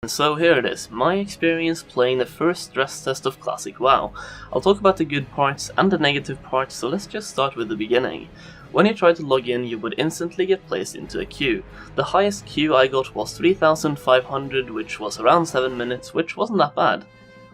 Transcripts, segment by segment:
So here it is, my experience playing the first stress test of Classic WoW. I'll talk about the good parts and the negative parts, so let's just start with the beginning. When you tried to log in, you would instantly get placed into a queue. The highest queue I got was 3,500, which was around 7 minutes, which wasn't that bad.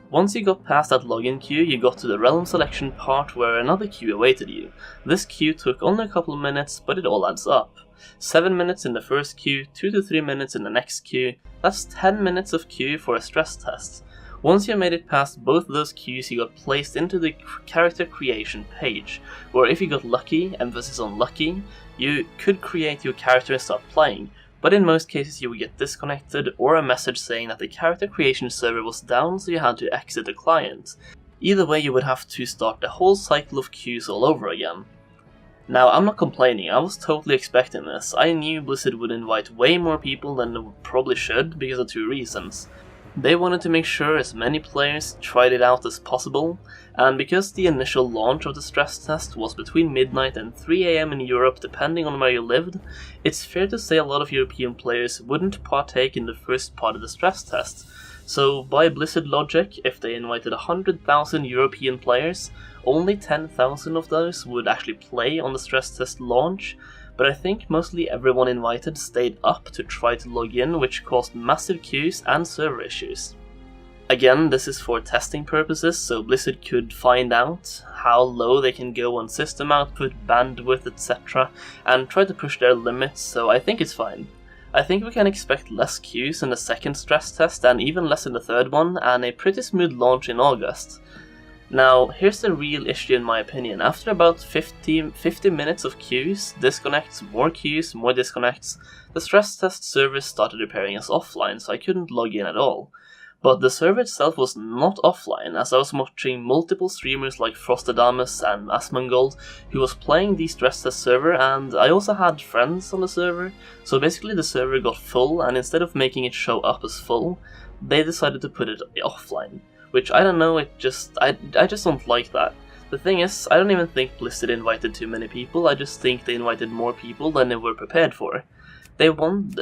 Once you got past that login queue, you got to the realm selection part where another queue awaited you. This queue took only a couple of minutes, but it all adds up. 7 minutes in the first queue, 2 to 3 minutes in the next queue, that's 10 minutes of queue for a stress test. Once you made it past both those queues, you got placed into the character creation page, where if you got lucky, emphasis on lucky, you could create your character and start playing, but in most cases you would get disconnected or a message saying that the character creation server was down, so you had to exit the client. Either way, you would have to start the whole cycle of queues all over again. Now, I'm not complaining, I was totally expecting this. I knew Blizzard would invite way more people than they probably should because of two reasons. They wanted to make sure as many players tried it out as possible, and because the initial launch of the stress test was between midnight and 3 AM in Europe depending on where you lived, it's fair to say a lot of European players wouldn't partake in the first part of the stress test. So by Blizzard logic, if they invited 100,000 European players, only 10,000 of those would actually play on the stress test launch, but I think mostly everyone invited stayed up to try to log in, which caused massive queues and server issues. Again, this is for testing purposes, so Blizzard could find out how low they can go on system output, bandwidth, etc., and try to push their limits, so I think it's fine. I think we can expect less queues in the second stress test and even less in the third one, and a pretty smooth launch in August. Now, here's the real issue in my opinion. After about 50 minutes of queues, disconnects, more disconnects, the stress test server started appearing as offline, so I couldn't log in at all. But the server itself was not offline, as I was watching multiple streamers like Frostadamus and Asmongold who was playing the stress test server, and I also had friends on the server, so basically the server got full, and instead of making it show up as full, they decided to put it offline. Which, I don't know, I just don't like that. The thing is, I don't even think Blizzard invited too many people, I just think they invited more people than they were prepared for. They want,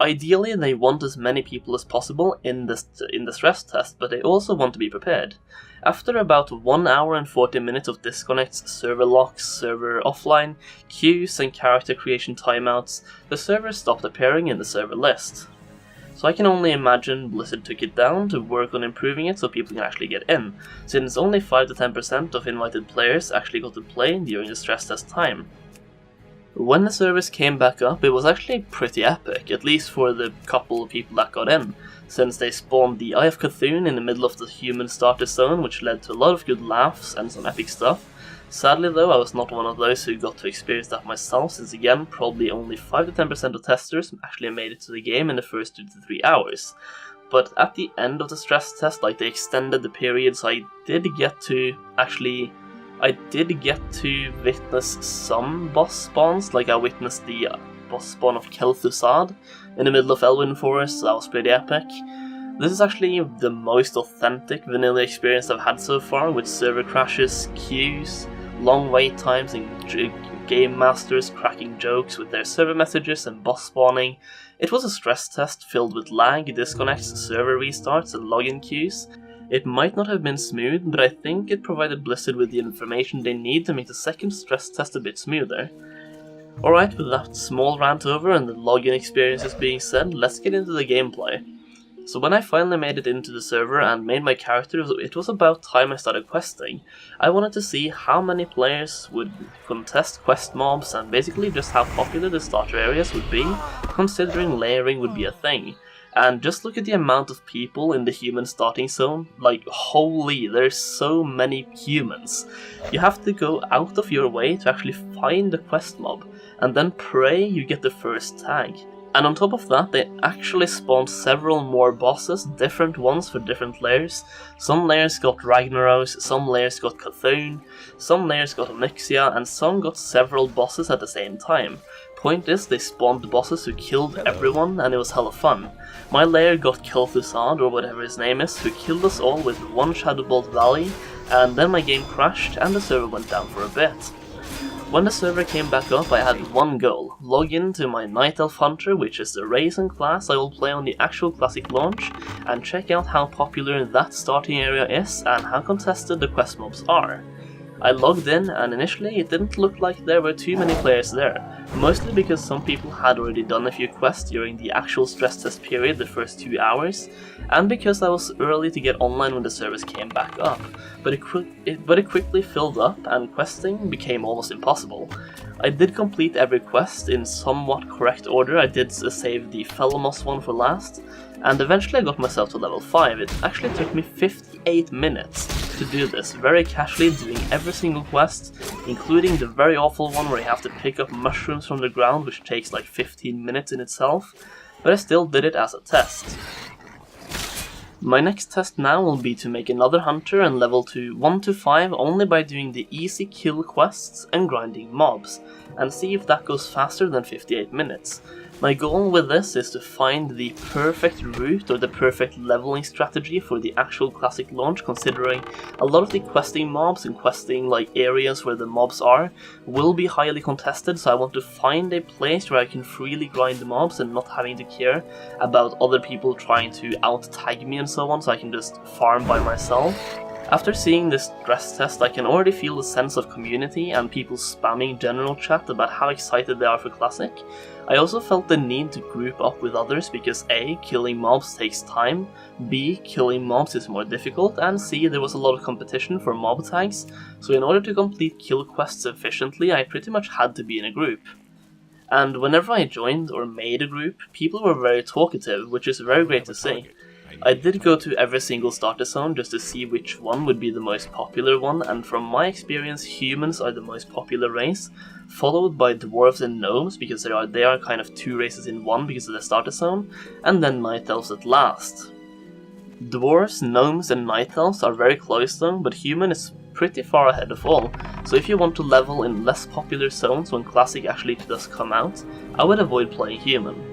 ideally they want as many people as possible in the stress test, but they also want to be prepared. After about 1 hour and 40 minutes of disconnects, server locks, server offline, queues and character creation timeouts, the server stopped appearing in the server list. So I can only imagine Blizzard took it down to work on improving it so people can actually get in, since only 5 to 10% of invited players actually got to play during the stress test time. When the service came back up, it was actually pretty epic, at least for the couple of people that got in, since they spawned the Eye of Cthulhu in the middle of the human starter zone, which led to a lot of good laughs and some epic stuff. Sadly though, I was not one of those who got to experience that myself, since again, probably only 5 to 10% of testers actually made it to the game in the first 2 to 3 hours. But at the end of the stress test, they extended the period, so I did get to witness some boss spawns, I witnessed the boss spawn of Kel'Thuzad in the middle of Elwyn Forest, so that was pretty epic. This is actually the most authentic vanilla experience I've had so far, with server crashes, queues, long wait times, and game masters cracking jokes with their server messages and boss spawning. It was a stress test filled with lag, disconnects, server restarts, and login queues. It might not have been smooth, but I think it provided Blizzard with the information they need to make the second stress test a bit smoother. Alright, with that small rant over and the login experiences being said, let's get into the gameplay. So when I finally made it into the server and made my character, it was about time I started questing. I wanted to see how many players would contest quest mobs and basically just how popular the starter areas would be, considering layering would be a thing. And just look at the amount of people in the human starting zone, holy, there's so many humans. You have to go out of your way to actually find the quest mob, and then pray you get the first tag. And on top of that, they actually spawned several more bosses, different ones for different layers. Some layers got Ragnaros, some layers got Cthulhu, some layers got Onyxia, and some got several bosses at the same time. Point is, they spawned bosses who killed everyone, and it was hella fun. My layer got Kel'Thuzad, or whatever his name is, who killed us all with one Shadow Bolt Valley, and then my game crashed and the server went down for a bit. When the server came back up, I had one goal: log into my Night Elf Hunter, which is the race and class I will play on the actual Classic launch, and check out how popular that starting area is and how contested the quest mobs are. I logged in, and initially it didn't look like there were too many players there, mostly because some people had already done a few quests during the actual stress test period the first 2 hours, and because I was early to get online when the servers came back up, but it quickly filled up and questing became almost impossible. I did complete every quest in somewhat correct order. I did save the Felamos one for last, and eventually I got myself to level 5. It actually took me 58 minutes to do this, very casually doing every single quest, including the very awful one where you have to pick up mushrooms from the ground, which takes like 15 minutes in itself, but I still did it as a test. My next test now will be to make another hunter and level to 1 to 5 only by doing the easy kill quests and grinding mobs, and see if that goes faster than 58 minutes. My goal with this is to find the perfect route or the perfect leveling strategy for the actual Classic launch, considering a lot of the questing mobs and questing like areas where the mobs are will be highly contested, so I want to find a place where I can freely grind the mobs and not having to care about other people trying to out-tag me and so on, so I can just farm by myself. After seeing this stress test, I can already feel the sense of community and people spamming general chat about how excited they are for Classic. I also felt the need to group up with others because A, killing mobs takes time, B, killing mobs is more difficult, and C, there was a lot of competition for mob tags, so in order to complete kill quests efficiently, I pretty much had to be in a group. And whenever I joined or made a group, people were very talkative, which is very great to see. I did go to every single starter zone just to see which one would be the most popular one, and from my experience, humans are the most popular race, followed by dwarves and gnomes because they are kind of two races in one because of the starter zone, and then night elves at last. Dwarves, gnomes and night elves are very close though, but human is pretty far ahead of all, so if you want to level in less popular zones when Classic actually does come out, I would avoid playing human.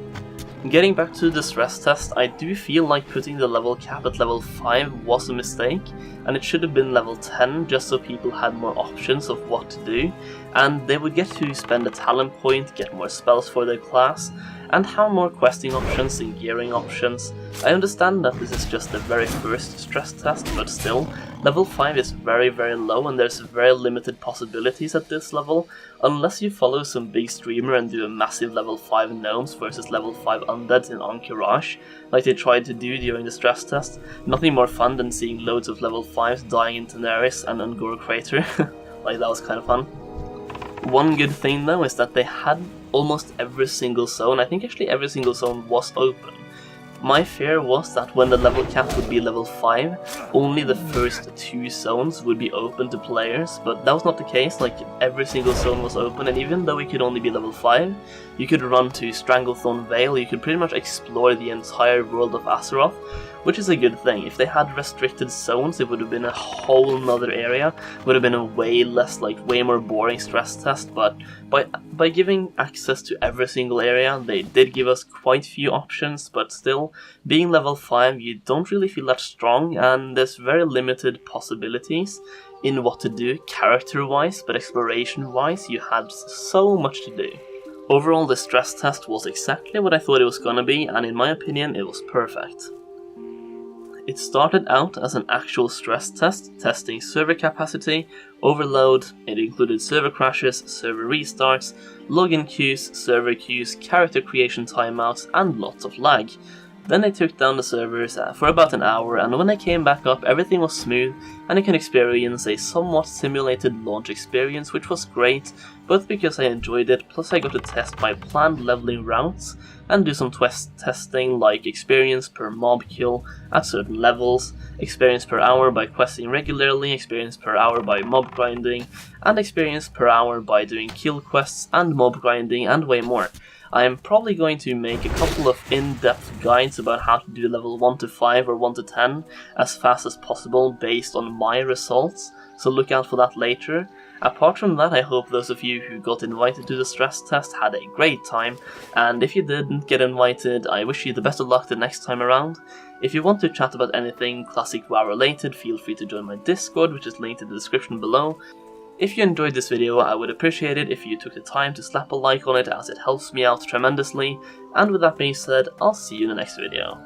Getting back to the stress test, I do feel like putting the level cap at level 5 was a mistake, and it should have been level 10 just so people had more options of what to do, and they would get to spend a talent point, get more spells for their class, and have more questing options and gearing options. I understand that this is just the very first stress test, but still, level 5 is very low and there's very limited possibilities at this level, unless you follow some big streamer and do a massive level 5 gnomes versus level 5 undeads in Encourage, like they tried to do during the stress test. Nothing more fun than seeing loads of level 5s dying in Daenerys and Ungor Crater. Like, that was kind of fun. One good thing though is that they had almost every single zone. I think actually every single zone was open. My fear was that when the level cap would be level 5, only the first 2 zones would be open to players, but that was not the case. Like, every single zone was open, and even though it could only be level 5, you could run to Stranglethorn Vale, you could pretty much explore the entire world of Azeroth, which is a good thing. If they had restricted zones, it would have been a whole nother area, would have been a way more boring stress test, but by giving access to every single area, they did give us quite few options, but still, being level 5, you don't really feel that strong, and there's very limited possibilities in what to do character-wise, but exploration-wise, you had so much to do. Overall, the stress test was exactly what I thought it was gonna be, and in my opinion, it was perfect. It started out as an actual stress test, testing server capacity, overload. It included server crashes, server restarts, login queues, server queues, character creation timeouts, and lots of lag. Then they took down the servers for about an hour, and when they came back up, everything was smooth, and you can experience a somewhat simulated launch experience, which was great, both because I enjoyed it, plus I got to test my planned leveling routes, and do some testing like experience per mob kill at certain levels, experience per hour by questing regularly, experience per hour by mob grinding, and experience per hour by doing kill quests and mob grinding, and way more. I am probably going to make a couple of in-depth guides about how to do level 1 to 5 or 1 to 10 as fast as possible based on my results, so look out for that later. Apart from that, I hope those of you who got invited to the stress test had a great time, and if you didn't get invited, I wish you the best of luck the next time around. If you want to chat about anything Classic WoW related, feel free to join my Discord, which is linked in the description below. If you enjoyed this video, I would appreciate it if you took the time to slap a like on it, as it helps me out tremendously, and with that being said, I'll see you in the next video.